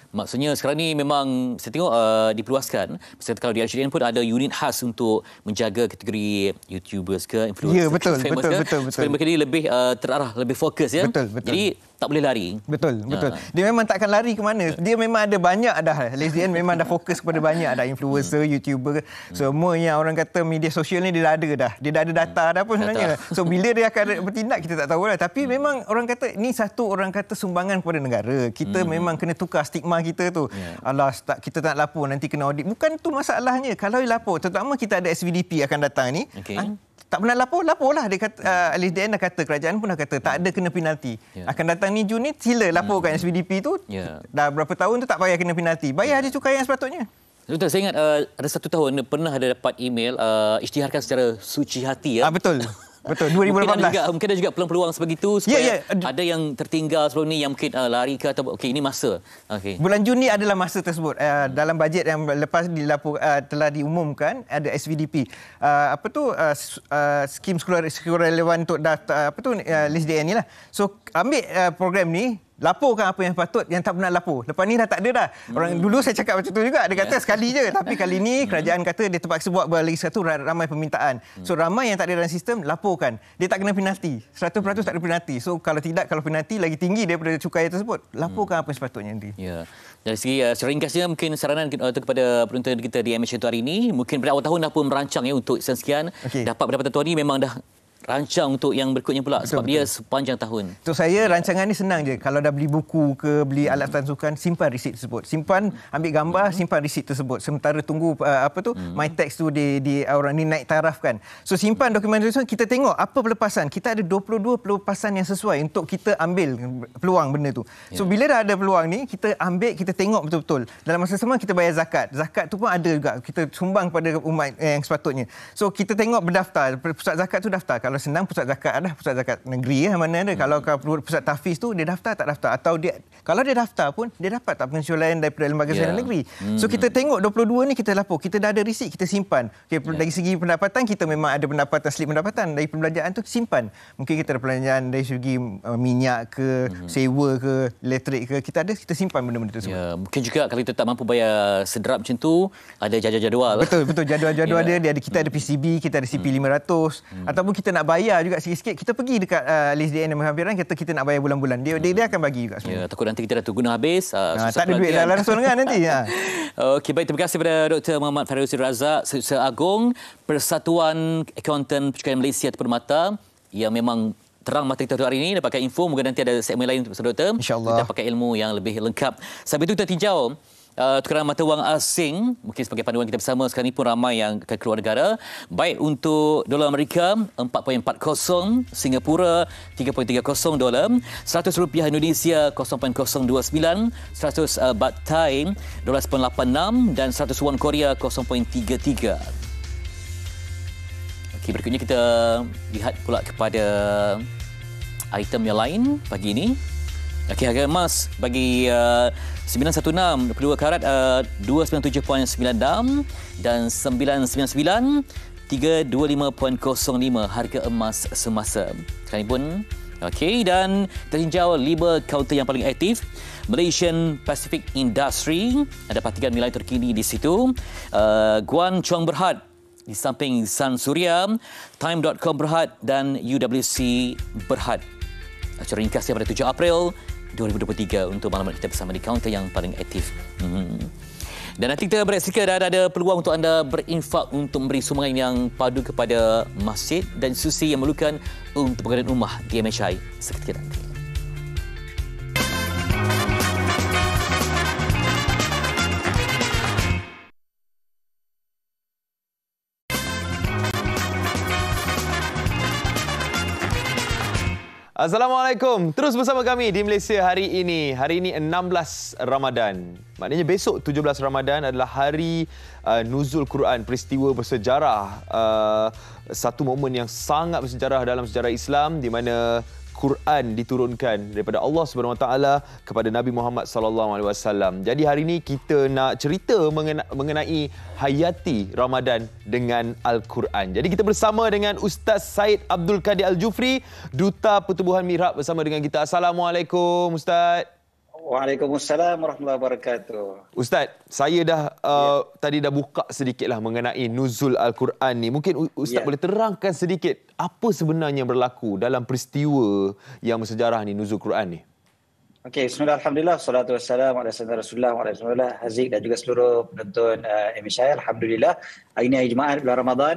Maksudnya sekarang ni memang saya tengok diperluaskan. Misalnya kalau di RCDN pun ada unit khas untuk menjaga kategori YouTubers ke influencer. Ya, betul. Supaya mereka ni lebih terarah, lebih fokus ya. Betul. Jadi tak boleh lari. Betul. Dia memang takkan lari ke mana. Dia memang ada banyak dah. LSDN memang dah fokus kepada banyak dah influencer, YouTuber. Semua yang orang kata media sosial ni dia dah ada dah. Dia dah ada data dah pun sebenarnya. So bila dia akan bertindak kita tak tahu lah. Tapi memang orang kata ni satu orang kata sumbangan kepada negara. Kita memang kena tukar stigma kita tu. Alah kita tak lapor nanti kena audit. Bukan tu masalahnya. Kalau lapor, terutama kita ada SVDP akan datang ni. Tak pernah laporlah. Dia kata LSDN dah kata, kerajaan pun dah kata tak ada kena penalti. Akan datang ni Jun ni sila laporkan SVDP tu. Dah berapa tahun tu tak payah kena penalti. Bayar je cukai yang sepatutnya. Doktor, saya ingat ada 1 tahun pernah ada dapat email isytiharkan secara suci hati ya. Betul. 2018. Mungkin ada juga peluang-peluang sebegitu supaya ada yang tertinggal sebelum ni yang mungkin lari ke atau okey ini masa. Bulan Jun ni adalah masa tersebut. Dalam bajet yang lepas telah diumumkan ada SVDP. Skim sekolah relevan untuk daftar LSDN ni lah. So ambil program ni, laporkan apa yang patut, yang tak pernah lapor. Lepas ni dah tak ada dah. Orang dulu saya cakap macam tu juga. Dia kata sekali je. Tapi kali ni kerajaan kata dia terpaksa buat lagi satu ramai permintaan. So ramai yang tak ada dalam sistem, laporkan. Dia tak kena penalti. 100% tak ada penalti. So kalau penalti lagi tinggi daripada cukai tersebut, laporkan apa yang sepatutnya nanti. Ya. Dari segi secara ringkasnya mungkin saranan kepada penonton kita di MH hari ini, mungkin pada awal tahun dah pun merancang ya untuk sekian. Dapat pendapatan tahun ini memang dah rancang untuk yang berikutnya pula sebab dia sepanjang tahun. Untuk saya rancangan ni senang je. Kalau dah beli buku ke beli alat sukan, simpan resit tersebut. Simpan, ambil gambar, simpan resit tersebut. Sementara tunggu my text tu di orang ni naik taraf kan. So simpan dokumen tersebut, kita tengok apa pelepasan. Kita ada 22 pelepasan yang sesuai untuk kita ambil peluang benda tu. So bila dah ada peluang ni, kita ambil, kita tengok betul-betul. Dalam masa sama kita bayar zakat. Zakat tu pun ada juga. Kita sumbang pada umat yang sepatutnya. So kita tengok berdaftar. Pusat zakat tu daftar. Kalau senang pusat zakat ada, pusat zakat negeri mana ada. Kalau pusat tahfiz tu dia daftar tak daftar, atau dia kalau dia daftar pun dia dapat tak pengecualian daripada lembaga zakat negeri. So kita tengok 22 ni, kita lapor, kita dah ada resit, kita simpan. Dari segi pendapatan kita memang ada pendapatan, slip pendapatan. Dari pembelanjaan tu simpan. Mungkin kita ada pembelanjaan dari segi minyak ke, sewa ke, elektrik ke, kita ada, kita simpan benda-benda tersebut. Mungkin juga kalau kita tak mampu bayar sederap macam tu, ada jadual-jadual. Betul jadual-jadual dia ada, kita ada PCB, kita ada CP500, ataupun kita nak bayar juga sikit-sikit, kita pergi dekat list DN dan penghampiran, kata kita nak bayar bulan-bulan. Dia akan bagi juga sebenarnya. Takut nanti kita dah guna habis. Tak ada duit dalam langsung kan nanti. Okey, baik, terima kasih kepada Dr. Muhammad Faruzi Razak, Setiausaha Agung Persatuan Akauntan Percukaian Malaysia atau Permata, yang memang terang mata kita hari ini. Dapatkan info, mungkin nanti ada segmen lain untuk Dr. InsyaAllah. Kita pakai ilmu yang lebih lengkap. Sampai itu kita tinjau tukaran mata wang asing. Mungkin sebagai panduan kita bersama, sekarang ini pun ramai yang akan keluar negara. Baik untuk dolar Amerika 4.40, Singapura 3.30 dolar, 100 rupiah Indonesia 0.029, 100 baht Thai dolar 986 dan 100 won Korea 0.33. Okey, berikutnya kita lihat pula kepada item yang lain pagi ini. Okey, harga emas bagi 916 22 karat 297.96 dan 999 325.05 harga emas semasa. Sekarang pun okey, dan kita tinjau 5 kaunter yang paling aktif. Malaysian Pacific Industry, ada partikan nilai terkini di situ. Guan Chuang Berhad di samping Sun Suria, Time.com Berhad dan UWC Berhad. Acara ringkasnya pada 7 April 2023 untuk maklumat kita bersama di kaunter yang paling aktif. Dan nanti kita bereksika dan ada peluang untuk anda berinfak untuk memberi sumbangan yang padu kepada masjid dan institusi yang memerlukan untuk pengadaan rumah di MHI seketika nanti. Assalamualaikum. Terus bersama kami di Malaysia hari ini. Hari ini 16 Ramadan. Maknanya besok 17 Ramadan adalah hari nuzul Quran, peristiwa bersejarah. Satu momen yang sangat bersejarah dalam sejarah Islam di mana Quran diturunkan daripada Allah Subhanahu Wa Taala kepada Nabi Muhammad Sallallahu Alaihi Wasallam. Jadi hari ini kita nak cerita mengenai hayati Ramadan dengan Al-Quran. Jadi kita bersama dengan Ustaz Syed Abdul Kadir Al-Jufri, Duta Pertubuhan Mihrab bersama dengan kita. Assalamualaikum Ustaz. Waalaikumsalam warahmatullahi wabarakatuh. Ustaz, saya dah tadi dah buka sedikitlah mengenai nuzul Al-Quran ni. Mungkin Ustaz boleh terangkan sedikit apa sebenarnya berlaku dalam peristiwa yang bersejarah ni, nuzul Quran ni. Okey, bismillah, alhamdulillah, salatu wassalamu ala sayyidina Rasulullah wa ala Rasulullah, Haziq dan juga seluruh penonton MHI. Alhamdulillah, hari ini hari Jumaat bulan Ramadan.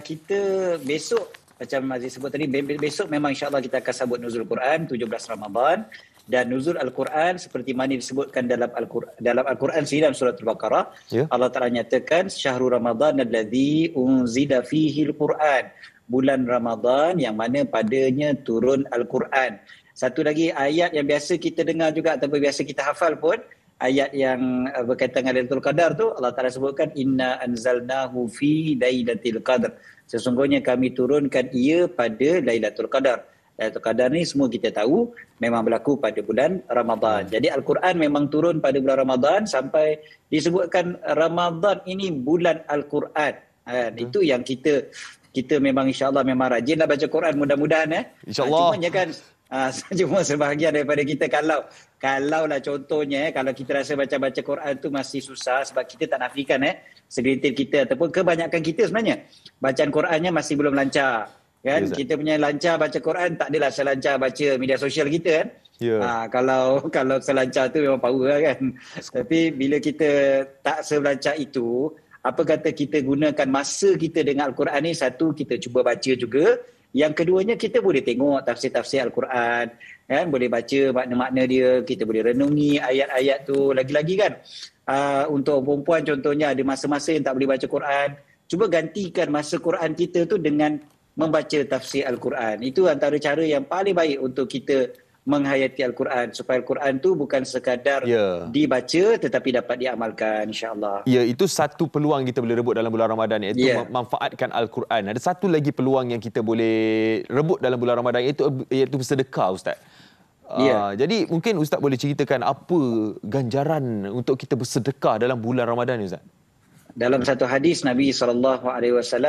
Kita besok, macam Aziz sebut tadi, besok memang insya-Allah kita akan sambut nuzul Quran 17 Ramadan. Dan nuzul Al-Quran seperti mana disebutkan dalam Al-Quran sendiri dalam surah Al-Baqarah, Allah Ta'ala nyatakan syahrul Ramadan alladzi unzila fihi Al-Quran, bulan Ramadan yang mana padanya turun Al-Quran. Satu lagi ayat yang biasa kita dengar juga ataupun biasa kita hafal pun, ayat yang berkaitan dengan Lailatul Qadar tu, Allah Ta'ala sebutkan inna anzalnahu fi lailatul qadar, sesungguhnya kami turunkan ia pada Lailatul Qadar. Lailatul Qadar ni semua kita tahu memang berlaku pada bulan Ramadan. Jadi Al-Quran memang turun pada bulan Ramadan sampai disebutkan Ramadan ini bulan Al-Quran. Itu yang kita memang insya-Allah memang rajinlah baca Quran, mudah-mudahan insya-Allah. Cuma kan cuma sebahagian daripada kita kalau lah contohnya kalau kita rasa baca Quran tu masih susah, sebab kita tak nafikan segelintir kita ataupun kebanyakan kita sebenarnya bacaan Qurannya masih belum lancar. Kan kita punya lancar baca Quran tak adalah selancar baca media sosial kita kan. Kalau selancar tu memang power lah kan. Tapi bila kita tak selancar itu, apa kata kita gunakan masa kita dengan Al-Quran ni, satu kita cuba baca juga, Yang keduanya, kita boleh tengok tafsir-tafsir Al-Quran, kan? Boleh baca makna-makna dia, kita boleh renungi ayat-ayat tu. Lagi-lagi kan, untuk perempuan contohnya ada masa-masa yang tak boleh baca Quran. Cuba gantikan masa Quran kita tu dengan membaca tafsir Al-Quran. Itu antara cara yang paling baik untuk kita menghayati Al-Quran, supaya Al-Quran tu bukan sekadar dibaca tetapi dapat diamalkan, insya-Allah. Ya, itu satu peluang kita boleh rebut dalam bulan Ramadan, iaitu memanfaatkan Al-Quran. Ada satu lagi peluang yang kita boleh rebut dalam bulan Ramadan, iaitu bersedekah, Ustaz. Jadi mungkin Ustaz boleh ceritakan apa ganjaran untuk kita bersedekah dalam bulan Ramadan ni, Ustaz? Dalam satu hadis Nabi SAW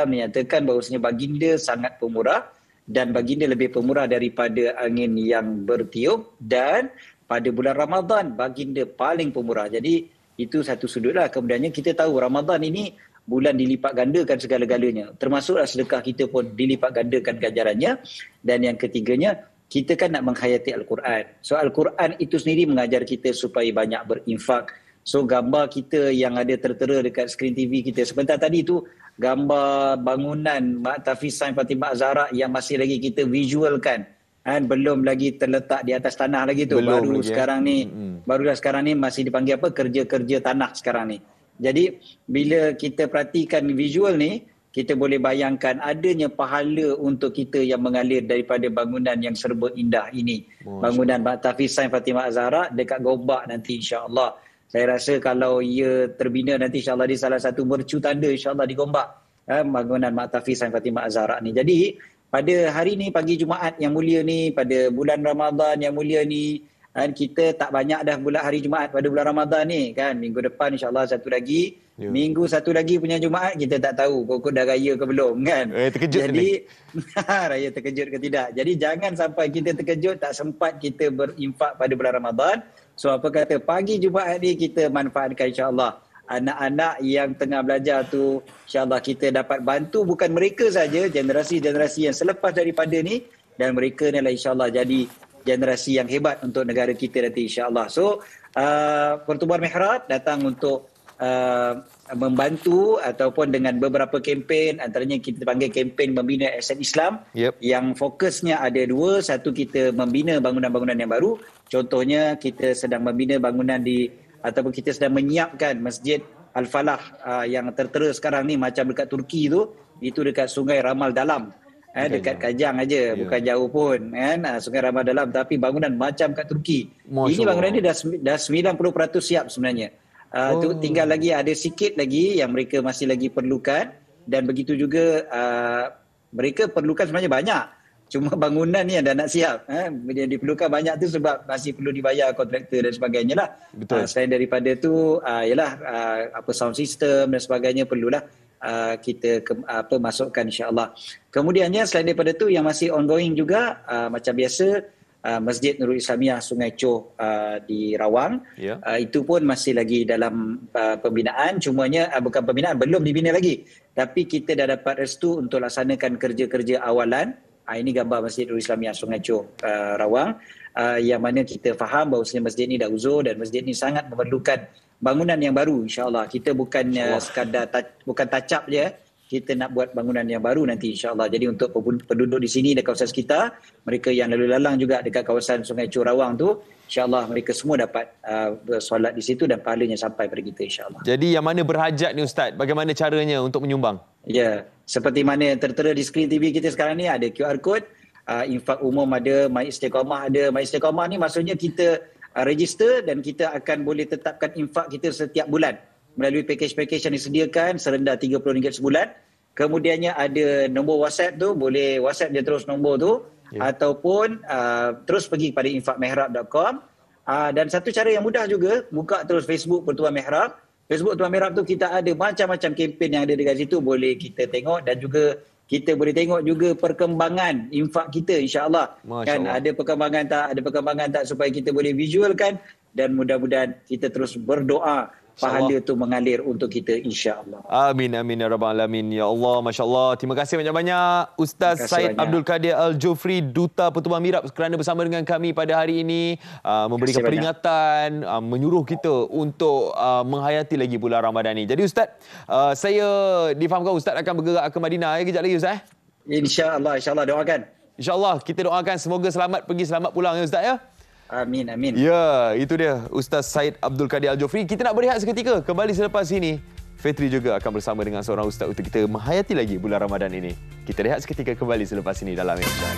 menyatakan bahawasanya baginda sangat pemurah, dan baginda lebih pemurah daripada angin yang bertiup, dan pada bulan Ramadan baginda paling pemurah. Jadi itu satu sudutlah. Kemudiannya kita tahu Ramadan ini bulan dilipat gandakan segala-galanya, termasuklah sedekah kita pun dilipat gandakan ganjarannya. Dan yang ketiganya, kita kan nak menghayati Al-Quran. So Al-Quran itu sendiri mengajar kita supaya banyak berinfak. So gambar kita yang ada tertera dekat skrin TV kita sebentar tadi tu, gambar bangunan Mak Tafiz Sains Fatimah Az-Zahra yang masih lagi kita visualkan, kan, belum lagi terletak di atas tanah lagi tu. Barulah sekarang ni masih dipanggil apa, kerja-kerja tanah sekarang ni. Jadi bila kita perhatikan visual ni, kita boleh bayangkan adanya pahala untuk kita yang mengalir daripada bangunan yang serba indah ini. Bangunan Mak Tafiz Sains Fatimah Az-Zahra dekat Gobak nanti, insya-Allah. Saya rasa kalau ia terbina nanti, insya-Allah di salah satu mercu tanda, insya-Allah di Gombak, bangunan Mak Tafiz Sains Fatimah Az-Zahra ni. Jadi pada hari ni, pagi Jumaat yang mulia ni, pada bulan Ramadan yang mulia ni, kan, kita tak banyak dah bulan hari Jumaat pada bulan Ramadan ni, kan. Minggu depan insya-Allah satu lagi, minggu satu lagi punya Jumaat kita tak tahu pokok dah raya ke belum, kan. Terkejut jadi raya terkejut ke tidak. Jadi jangan sampai kita terkejut tak sempat kita berinfak pada bulan Ramadan. So apa kata, pagi Jumaat ni kita manfaatkan, insya-Allah. Anak-anak yang tengah belajar tu, insya-Allah kita dapat bantu bukan mereka saja, generasi-generasi yang selepas daripada ni, dan mereka ni lah insya-Allah jadi generasi yang hebat untuk negara kita nanti, insya-Allah. So Pertubuhan Mihrab datang untuk membantu ataupun dengan beberapa kempen, antaranya kita panggil kempen membina aset Islam, yang fokusnya ada dua. Satu, kita membina bangunan-bangunan yang baru. Contohnya kita sedang membina bangunan ataupun kita sedang menyiapkan Masjid Al-Falah yang tertera sekarang ni macam dekat Turki tu, itu dekat Sungai Ramal Dalam. Dekat Kajang aja, bukan jauh pun, kan. Sungai Ramal Dalam, tapi bangunan macam kat Turki. Ini bangunan ni dah 90% siap sebenarnya. Tinggal lagi ada sikit lagi yang mereka masih lagi perlukan, dan begitu juga mereka perlukan sebenarnya banyak. Cuma bangunan ni yang dah nak siap. Yang diperlukan banyak tu sebab masih perlu dibayar kontraktor dan sebagainya lah. Selain daripada tu, sound system dan sebagainya perlulah kita masukkan, insya-Allah. Kemudiannya selain daripada tu yang masih ongoing juga, macam biasa, Masjid Nurul Islamiyah Sungai Choh di Rawang, itu pun masih lagi dalam pembinaan. Cumanya bukan pembinaan, belum dibina lagi, tapi kita dah dapat restu untuk laksanakan kerja-kerja awalan. Ini gambar Masjid Nurul Islamiyah Sungai Choh Rawang, yang mana kita faham bahawa masjid ni dah uzur dan masjid ni sangat memerlukan bangunan yang baru, insya-Allah. Kita bukan sekadar bukan touch-up je, kita nak buat bangunan yang baru nanti, insya-Allah. Jadi untuk penduduk di sini dan kawasan sekitar, mereka yang lalu lalang juga dekat kawasan Sungai Choh Rawang tu, insya-Allah mereka semua dapat bersolat di situ dan pahalanya sampai pada kita, insya-Allah. Jadi yang mana berhajat ni, Ustaz, bagaimana caranya untuk menyumbang? Ya, seperti mana yang tertera di skrin TV kita sekarang ni, ada QR code, infak umum ada, My Istiqamah ada. My Istiqamah ni maksudnya kita register dan kita akan boleh tetapkan infak kita setiap bulan melalui package-package yang disediakan serendah RM30 sebulan. Kemudiannya ada nombor WhatsApp tu, boleh WhatsApp dia terus nombor tu, ataupun terus pergi kepada infakmihrab.com. Dan satu cara yang mudah juga, buka terus Facebook Pertubuhan Mihrab. Facebook Pertubuhan Mihrab tu kita ada macam-macam kempen yang ada dekat situ, boleh kita tengok, dan juga kita boleh tengok juga perkembangan infak kita, insya-Allah. Kan ada perkembangan tak supaya kita boleh visualkan, dan mudah-mudahan kita terus berdoa pahala tu mengalir untuk kita, insya-Allah. Amin amin ya rabbal alamin. Ya Allah, masya-Allah. Terima kasih banyak-banyak Ustaz Syed Abdul Qadir Al-Jufri, Duta Pertubuhan Mihrab, kerana bersama dengan kami pada hari ini, memberikan peringatan, menyuruh kita untuk menghayati lagi bulan Ramadan ini. Jadi Ustaz, saya difahamkan Ustaz akan bergerak ke Madinah kejap lagi, Ustaz. InsyaAllah doakan. InsyaAllah kita doakan semoga selamat pergi selamat pulang ya Ustaz ya. Amin. Ya, itu dia Ustaz Syed Abdul Kadir Al-Jofri. Kita nak berehat seketika, kembali selepas ini. Fitri juga akan bersama dengan seorang ustaz untuk kita menghayati lagi bulan Ramadan ini. Kita rehat seketika, kembali selepas ini dalam Irsyad.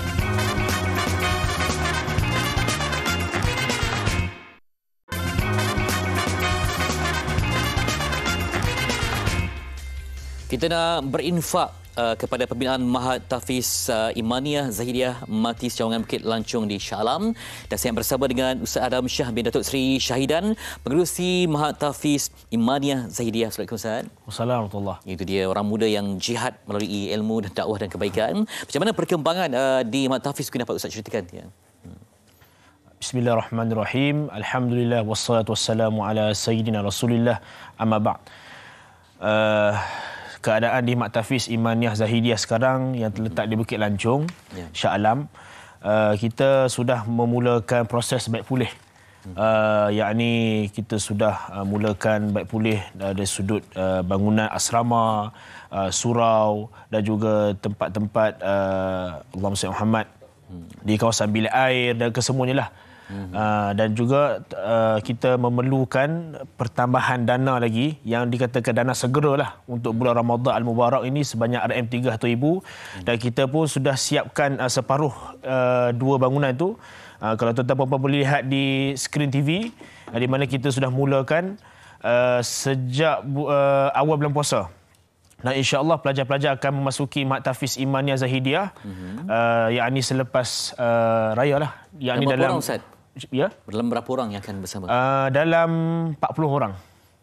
Kita nak berinfak kepada pembinaan Mahat Tahfiz Imaniah Zahidiyah Matis Cawangan Bukit Lancung di Shah Alam, dan saya bersama dengan Ustaz Adam Shah bin Datuk Seri Syahidan, pengerusi Mahat Tahfiz Imaniah Zahidiyah. Assalamualaikum Ustaz. Wassalamualaikum. Itu dia orang muda yang jihad melalui ilmu dan dakwah dan kebaikan. Macam mana perkembangan di Mahat Tahfiz, mungkin dapat Ustaz ceritakan ya? Bismillahirrahmanirrahim. Alhamdulillah wassalatu wassalamu ala sayyidina Rasulillah. Amma ba'd. Keadaan di Mak Tahfiz Imaniah Zahidiyah sekarang yang terletak di Bukit Lancung, Shah Alam, kita sudah memulakan proses baik pulih. Yakni kita sudah mulakan baik pulih dari sudut bangunan asrama, surau dan juga tempat-tempat Allahumma salli Muhammad di kawasan bilik air dan kesemuanya lah. Dan juga kita memerlukan pertambahan dana lagi yang dikatakan dana segera lah untuk bulan Ramadan Al-Mubarak ini sebanyak RM300,000, dan kita pun sudah siapkan separuh dua bangunan itu. Kalau tuan-tuan boleh lihat di skrin TV, di mana kita sudah mulakan sejak awal bulan puasa. Dan insya-Allah pelajar-pelajar akan memasuki Mak Tahfiz Imaniah Zahidiyah yakni selepas raya lah, yakni dalam Ustaz? Ya. Dalam berapa orang yang akan bersama? Dalam 40 orang.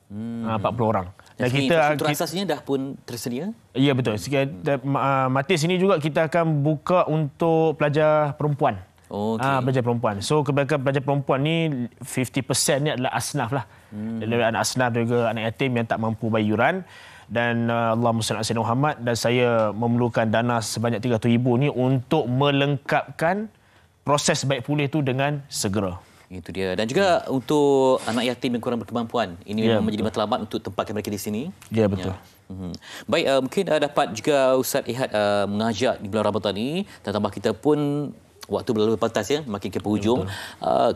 40 orang. Dan kita asasnya dah pun tersedia? Ya, betul. Matis ini juga kita akan buka untuk pelajar perempuan. Pelajar perempuan. So kebanyakan pelajar perempuan ni 50% ni adalah asnaf lah. Anak asnaf juga anak yatim yang tak mampu bayar yuran. Dan Allahumma salli ala Muhammad, dan saya memerlukan dana sebanyak RM300,000 ni untuk melengkapkan proses baik pulih itu dengan segera. Itu dia. Dan juga untuk anak yatim yang kurang berkemampuan, ini memang menjadi matlamat untuk tempatkan mereka di sini. Ya, betul. Baik, mungkin dapat juga Ustaz Ihad mengajak di bulan Ramadan ini, dan tambah kita pun waktu berlalu pantas ya, makin ke penghujung,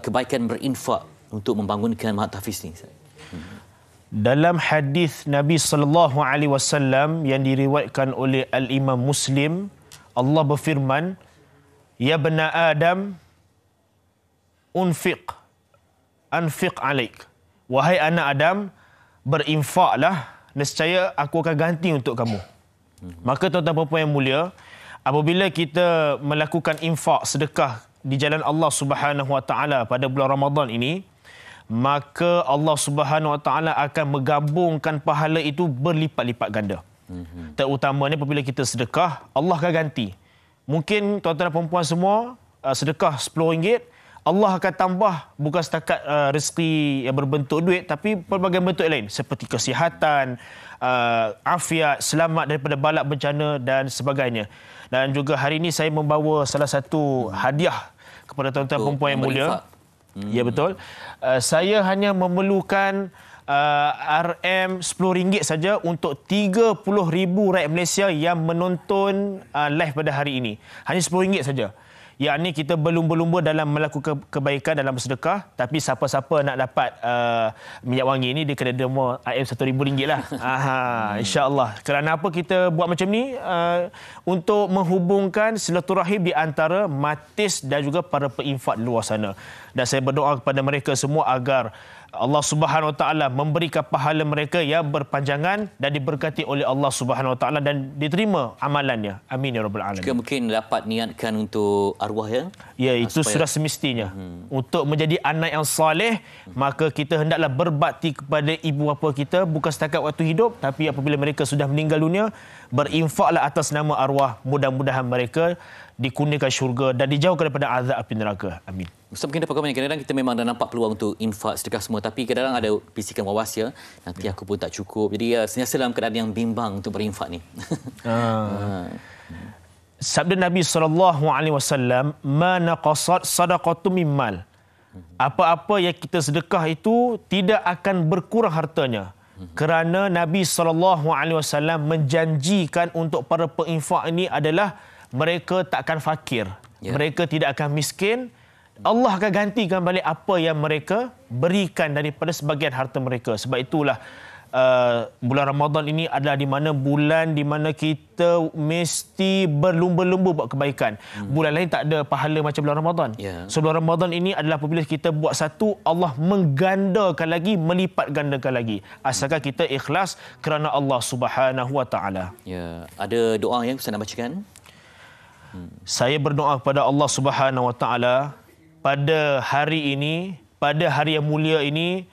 kebaikan berinfak untuk membangunkan Mahat Tahfiz ini. Dalam hadis Nabi sallallahu alaihi wasallam yang diriwayatkan oleh Al-Imam Muslim, Allah berfirman, "Ya bani Adam, anfiq alaik." Wahai anak Adam, berinfaklah, nescaya aku akan ganti untuk kamu. Maka tuan-tuan dan puan yang mulia, apabila kita melakukan infak, sedekah di jalan Allah Subhanahu Wa Taala pada bulan Ramadan ini, maka Allah Subhanahu Wa Taala akan menggabungkan pahala itu berlipat-lipat ganda. Terutamanya apabila kita sedekah, Allah akan ganti. Mungkin tuan-tuan dan perempuan semua sedekah RM10, Allah akan tambah bukan setakat rezeki yang berbentuk duit, tapi pelbagai bentuk lain seperti kesihatan, afiat, selamat daripada balak bencana dan sebagainya. Dan juga hari ini saya membawa salah satu hadiah kepada tuan-tuan dan perempuan yang mulia. Ya, betul. Saya hanya memerlukan RM10 saja untuk 30,000 rakyat Malaysia yang menonton live pada hari ini. Hanya RM10 saja. Yakni kita berlumba-lumba dalam melakukan kebaikan dalam bersedekah, tapi siapa-siapa nak dapat minyak wangi ini, dia kena derma RM1,000 lah. InsyaAllah. Kerana apa kita buat macam ni? Untuk menghubungkan silaturahim di antara Matis dan juga para peinfak di luar sana. Dan saya berdoa kepada mereka semua agar Allah Subhanahu Wa Taala memberikan pahala mereka yang berpanjangan dan diberkati oleh Allah Subhanahu Wa Taala dan diterima amalannya. Amin ya rabbal alamin. Juga mungkin dapat niatkan untuk arwah ya. Ya, itu sudah semestinya. Untuk menjadi anak yang soleh, maka kita hendaklah berbakti kepada ibu bapa kita bukan setakat waktu hidup, tapi apabila mereka sudah meninggal dunia, berinfaklah atas nama arwah. Mudah-mudahan mereka dikurniakan syurga dan dijauhkan daripada azab api neraka. Amin. Ustaz, mungkin dapat komen, kadang-kadang kita memang dah nampak peluang untuk infak sedekah semua, tapi kadang-kadang ada bisikan wawas ya, nanti aku pun tak cukup. Jadi sentiasa dalam keadaan yang bimbang untuk berinfak ni. Sabda Nabi SAW, "Ma naqasat sadaqatu min mal." Apa-apa yang kita sedekah itu tidak akan berkurang hartanya. Kerana Nabi SAW menjanjikan untuk para peinfak ini adalah mereka tak akan fakir. Mereka tidak akan miskin. Allah akan gantikan balik apa yang mereka berikan daripada sebagian harta mereka. Sebab itulah bulan Ramadan ini adalah di mana bulan di mana kita mesti berlumba-lumba buat kebaikan. Bulan lain tak ada pahala macam bulan Ramadan. So bulan Ramadan ini adalah apabila kita buat satu, Allah menggandakan lagi, melipat gandakan lagi. Asalkan kita ikhlas kerana Allah Subhanahu Wa Taala. Ya, ada doa yang saya nak bacakan. Saya berdoa kepada Allah Subhanahu Wa Taala pada hari ini, pada hari yang mulia ini,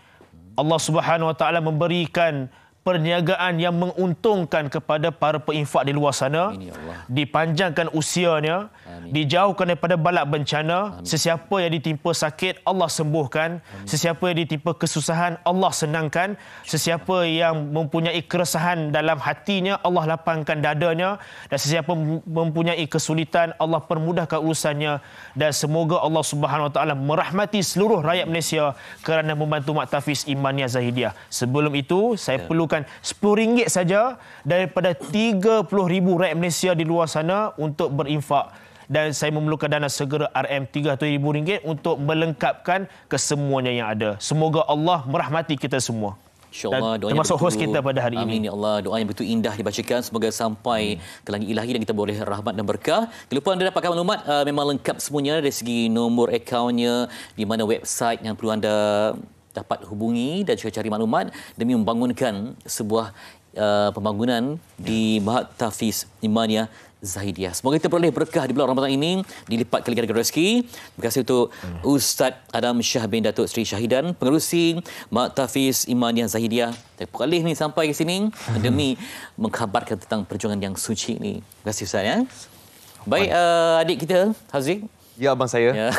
Allah Subhanahu Wa Taala memberikan perniagaan yang menguntungkan kepada para peinfak di luar sana, dipanjangkan usianya, dijauhkan daripada balak bencana. Sesiapa yang ditimpa sakit, Allah sembuhkan. Sesiapa yang ditimpa kesusahan, Allah senangkan. Sesiapa yang mempunyai keresahan dalam hatinya, Allah lapangkan dadanya. Dan sesiapa mempunyai kesulitan, Allah permudahkan urusannya. Dan semoga Allah Subhanahu Wa Taala merahmati seluruh rakyat Malaysia kerana membantu Maktafiz Imaniah Zahidiyah. Sebelum itu, saya perlukan RM10 saja daripada 30,000 rakyat Malaysia di luar sana untuk berinfak. Dan saya memerlukan dana segera RM300,000 untuk melengkapkan kesemuanya yang ada. Semoga Allah merahmati kita semua. InsyaAllah, doanya termasuk betul, hos kita pada hari ini. Amin ya Allah, doa yang betul indah dibacakan, semoga sampai ke langit ilahi dan kita boleh rahmat dan berkah. Kelupaan anda dapatkan maklumat memang lengkap semuanya dari segi nombor akaunnya, di mana website yang perlu anda dapat hubungi dan juga cari maklumat demi membangunkan sebuah pembangunan di Maktafiz Imaniah Zahidiyah. Semoga kita boleh berkah di bulan Ramadan ini, dilipat kali ganda rezeki. Terima kasih untuk Ustaz Adam Shah bin Datuk Seri Syahidan, pengerusi Maktafiz Imaniah Zahidiyah. Terima kasih ni sampai ke sini demi mengkhabarkan tentang perjuangan yang suci ini. Terima kasih Ustaz ya. Baik, adik kita Haziq. Ya, abang saya. Ya.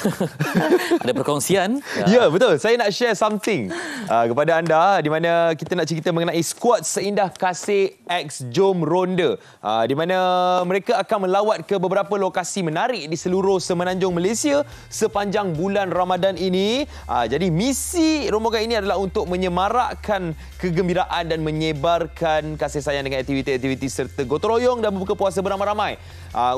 Ada perkongsian. Ya, betul. Saya nak share something kepada anda di mana kita nak cerita mengenai skuad seindah kasih X Jom Ronda. Di mana mereka akan melawat ke beberapa lokasi menarik di seluruh semenanjung Malaysia sepanjang bulan Ramadan ini. Jadi misi rombongan ini adalah untuk menyemarakkan kegembiraan dan menyebarkan kasih sayang dengan aktiviti-aktiviti serta gotong royong dan berbuka puasa beramai-ramai.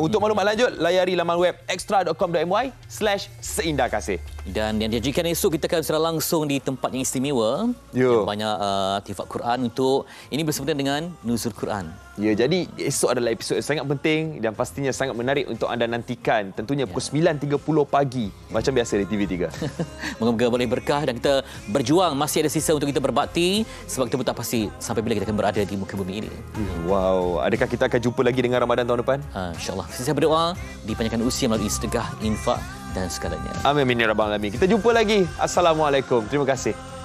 Untuk maklumat lanjut, layari laman web extra.com.my/seindahkasih. Dan yang dijanjikan esok kita akan secara langsung di tempat yang istimewa. Yang banyak artifak Quran untuk ini bersempena dengan Nuzul Quran. Ya, jadi esok adalah episod yang sangat penting dan pastinya sangat menarik untuk anda nantikan. Tentunya pukul 9.30 pagi macam biasa di TV3. Moga-moga boleh berkah dan kita berjuang, masih ada sisa untuk kita berbakti sebab kita pun tak pasti sampai bila kita akan berada di muka bumi ini. Wow, adakah kita akan jumpa lagi dengan Ramadan tahun depan? InsyaAllah. Saya berdoa dipanjangkan usia melalui sedekah, infak dan segalanya. Amin ya rabbal alamin. Kita jumpa lagi. Assalamualaikum. Terima kasih.